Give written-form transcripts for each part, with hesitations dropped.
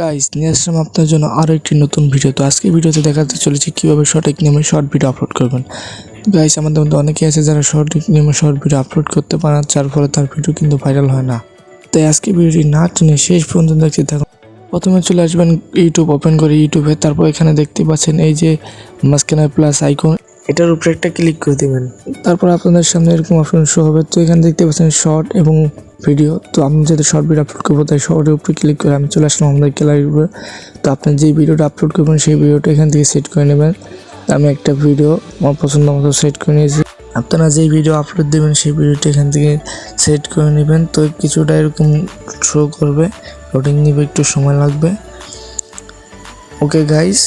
Guys নিয়ে আসলাম আপনার জন্য আরও একটি নতুন ভিডিও। তো আজকে ভিডিওতে দেখাতে চলেছি কীভাবে সঠিক নিয়মে শর্ট ভিডিও আপলোড করবেন। গাইস আমাদের মধ্যে অনেকেই আছে যারা সঠিক নিয়মে শর্ট ভিডিও আপলোড করতে পারে না, যার ফলে তার ভিডিও কিন্তু ভাইরাল হয় না। তাই আজকে ভিডিওটি না টেনে শেষ পর্যন্ত দেখতে থাকুন। প্রথমে চলে আসবেন ইউটিউব ওপেন করে ইউটিউবে, তারপর এখানে দেখতে পাচ্ছেন এই যে মাঝখানে প্লাস আইকন, এটার উপরে একটা ক্লিক করে দেবেন। তারপর আপনাদের সামনে এরকম অপশন শো হবে। তো এখানে দেখতে পাচ্ছেন শর্ট এবং ভিডিও। তো আমি যেহেতু শর্ট ভিডিও আপলোড করবো তাই শর্টের উপরে ক্লিক করে আমি চলে আসলাম আমাদের গ্যালারির উপরে। তো আপনি যে ভিডিওটা আপলোড করবেন সেই ভিডিওটা এখান থেকে সেট করে নেবেন। আমি একটা ভিডিও আমার পছন্দ মতো সেট করে নিয়েছি। আপনারা যেই ভিডিও আপলোড দেবেন সেই ভিডিওটা এখান থেকে সেট করে নেবেন। তো কিছুটা এরকম শো করবে, লোডিং নিবে, একটু সময় লাগবে। ওকে গাইস,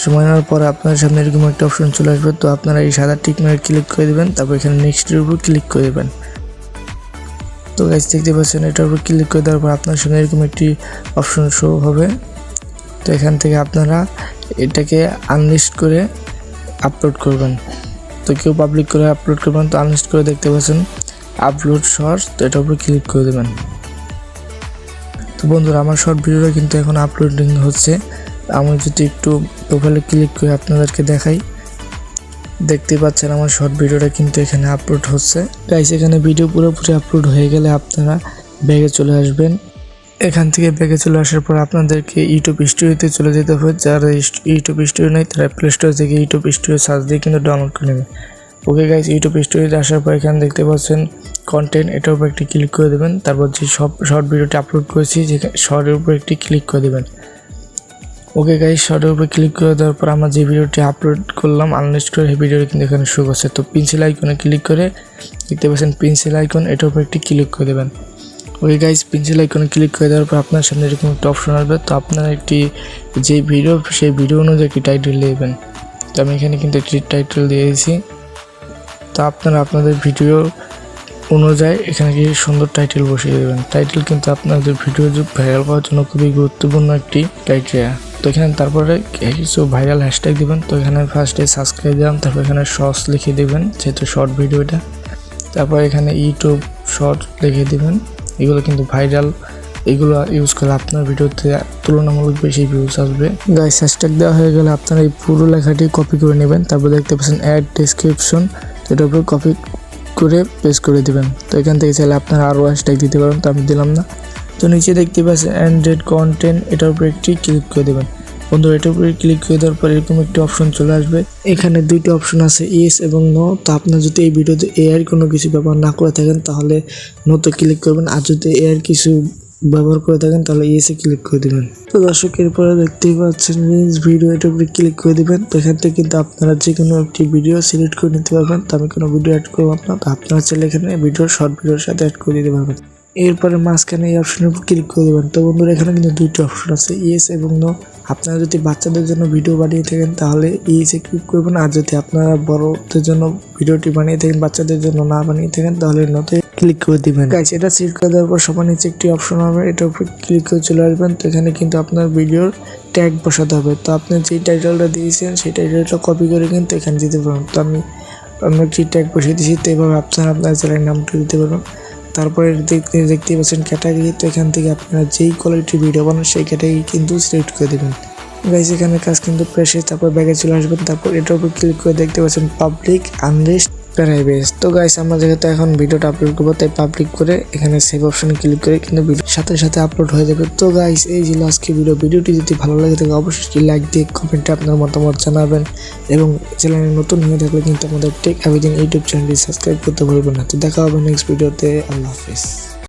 সময় নেওয়ার পরে আপনার সামনে এরকম একটা অপশন চলে আসবে। তো আপনারা এই সাদা টিক মার্কে ক্লিক করে দেবেন, তারপর এখানে নেক্সটের উপর ক্লিক করে দেবেন। তো গাইস দেখতে পাচ্ছেন এটার উপর ক্লিক করে দেওয়ার পর আপনার সামনে এরকম একটি অপশন শো হবে। তো এখান থেকে আপনারা এটাকে আনলিস্ট করে আপলোড করবেন। তো কেউ পাবলিক করে আপলোড করবেন, তো আনলিস্ট করে দেখতে পাচ্ছেন আপলোড শর্টস, তো এটার উপর ক্লিক করে দেবেন। তো বন্ধুরা আমার শর্ট ভিডিওটা কিন্তু এখন আপলোডিং হচ্ছে। আমি যদি একটু প্রোফাইলে ক্লিক করে আপনাদেরকে দেখাই, দেখতে পাচ্ছেন আমার শর্ট ভিডিওটা কিন্তু এখানে আপলোড হচ্ছে। গাইস এখানে ভিডিও পুরোপুরি আপলোড হয়ে গেলে আপনারা ব্যাগে চলে আসবেন। এখান থেকে ব্যাগে চলে আসার পর আপনাদেরকে ইউটিউব স্টুডিওতে চলে যেতে হবে। যারা ইউটিউব স্টুডিও নেই তারা প্লে স্টোর থেকে ইউটিউব স্টুডিও সার্চ দিয়ে কিন্তু ডাউনলোড করে নেবে। ওকে গাইস, ইউটিউব স্টুডিওতে আসার পর এখানে দেখতে পাচ্ছেন কন্টেন্ট, এটার উপর একটি ক্লিক করে দেবেন। তারপর যে সব শর্ট ভিডিওটি আপলোড করেছি যে শর্টের উপর একটি ক্লিক করে দেবেন। ওকে গাইস, শর্টের উপরে ক্লিক করে দেওয়ার পর আমরা যে ভিডিওটি আপলোড করলাম আনলিস্ট করে সেই ভিডিওটি কিন্তু এখানে শো করছে। তো পেন্সিল আইকনে ক্লিক করে দেখতে পাচ্ছেন পেন্সিল আইকন, এটার উপর একটি ক্লিক করে দেবেন। ওকে গাইস, পেন্সিল আইকনে ক্লিক করে দেওয়ার পর আপনার সামনে এরকম একটা অপশন আসবে। তো আপনারা একটি যে ভিডিও সেই ভিডিও অনুযায়ী একটি টাইটেল দেবেন। তো আমি এখানে কিন্তু একটি টাইটেল দিয়েছি। তো আপনারা আপনাদের ভিডিও অনুযায়ী এখানে কি সুন্দর টাইটেল বসিয়ে দেবেন। টাইটেল কিন্তু আপনাদের ভিডিও ভাইরাল করার জন্য খুবই গুরুত্বপূর্ণ একটি ক্রাইটেরিয়া। তো এখানে তারপরে কিছু ভাইরাল হ্যাশট্যাগ দিবেন। তো এখানে ফার্স্টে সাবস্ক্রাইব দিলাম, তারপর এখানে শর্টস লিখে দিবেন যেহেতু শর্ট ভিডিওটা। তারপর এখানে ইউটিউব শর্ট লিখে দিবেন। এগুলো কিন্তু ভাইরাল, এগুলো ইউজ করে আপনার ভিডিওতে তুলনামূলক বেশি ভিউজ আসবে। গাইস হ্যাশট্যাগ দেওয়া হয়ে গেলে আপনারা এই পুরো লেখাটি কপি করে নেবেন। তারপর দেখতে পাচ্ছেন অ্যাড ডেসক্রিপশন, এটার উপর কপি করে পেস্ট করে দিবেন। তো এখান থেকে চাইলে আপনারা আরও হ্যাশট্যাগ দিতে পারেন, তো আমি দিলাম না। তো নিচে দেখতে পাচ্ছেন অ্যান্ড্রয়েড কন্টেন্ট, এটার উপর একটি ক্লিক করে দেবেন। বন্ধুরা এটার উপরে ক্লিক করে দেওয়ার পর এরকম একটি অপশন চলে আসবে। এখানে দুইটি অপশন আছে, ইয়েস এবং নো। তো আপনার যদি এই ভিডিওতে এআই কোনো কিছু ব্যবহার না করে থাকেন তাহলে নোতে ক্লিক করবেন, আর যদি এআই কিছু ব্যবহার করে থাকেন তাহলে ইয়েসে ক্লিক করে দেবেন। তো দর্শক এরপরে দেখতেই পাচ্ছেন রিলস ভিডিও, এটার উপরে ক্লিক করে দেবেন। তো এখান থেকে কিন্তু আপনারা যে কোনো একটি ভিডিও সিলেক্ট করে নিতে পারবেন। তো আমি কোনো ভিডিও অ্যাড করবো না, তো আপনারা চাইলে এখানে ভিডিও শর্ট ভিডিওর সাথে অ্যাড করে দিতে পারবেন। এরপরে মাঝখানে এই অপশনের উপর ক্লিক করে দেবেন। তো বন্ধুরা এখানে কিন্তু দুইটি অপশন আছে, ইয়েস এবং নো। আপনারা যদি বাচ্চাদের জন্য ভিডিও বানিয়ে থাকেন তাহলে ইয়েসে ক্লিক করবেন, আর যদি আপনারা বড়দের জন্য ভিডিওটি বানিয়ে থাকেন, বাচ্চাদের জন্য না বানিয়ে থাকেন তাহলে নোতে ক্লিক করে দিবেন। গাইস এটা সিলেক্ট করে দেওয়ার পর সবার নিচে একটি অপশন হবে, এটার উপর ক্লিক করে চলে আসবেন। তো এখানে কিন্তু আপনার ভিডিওর ট্যাগ বসাতে হবে। তো আপনি যেই টাইটেলটা দিয়েছেন সেই টাইটেলটা কপি করে কিন্তু এখানে দিতে পারবেন। তো আমি একটি ট্যাগ বসিয়ে দিয়েছি। তো এভাবে আপনারা আপনার চ্যানেলের নামটা দিতে পারবেন। তারপরে দেখতে পাচ্ছেন ক্যাটাগরি, তো এখান থেকে আপনারা যেই কোয়ালিটির ভিডিও বানান সেই ক্যাটাগরি কিন্তু সিলেক্ট করে দেবেন। গাইস এখানে কাজ কিন্তু প্রায় শেষ। তারপর ব্যাগে চলে আসবেন। তারপর এটার উপর ক্লিক করে দেখতে পাচ্ছেন পাবলিক, আনলিস্ট, প্রাইভেট। তো গাইস আমরা যেহেতু এখন ভিডিওটা আপলোড করবো তাই পাবলিক করে এখানে সেভ অপশনে ক্লিক করে কিন্তু ভিডিও সাথে সাথে আপলোড হয়ে যাবে। তো গাইস এই ছিল আজকে ভিডিওটি যদি ভালো লাগে থাকে অবশ্যই লাইক দিয়ে কমেন্টে আপনার মতামত জানাবেন, এবং চ্যানেলে নতুন হয়ে থাকলে কিন্তু আমাদের টেক এভরিথিং ইউটিউব চ্যানেলটি সাবস্ক্রাইব করতে ভুলবেন না। তো দেখা হবে নেক্সট ভিডিওতে। আল্লাহ হাফেজ।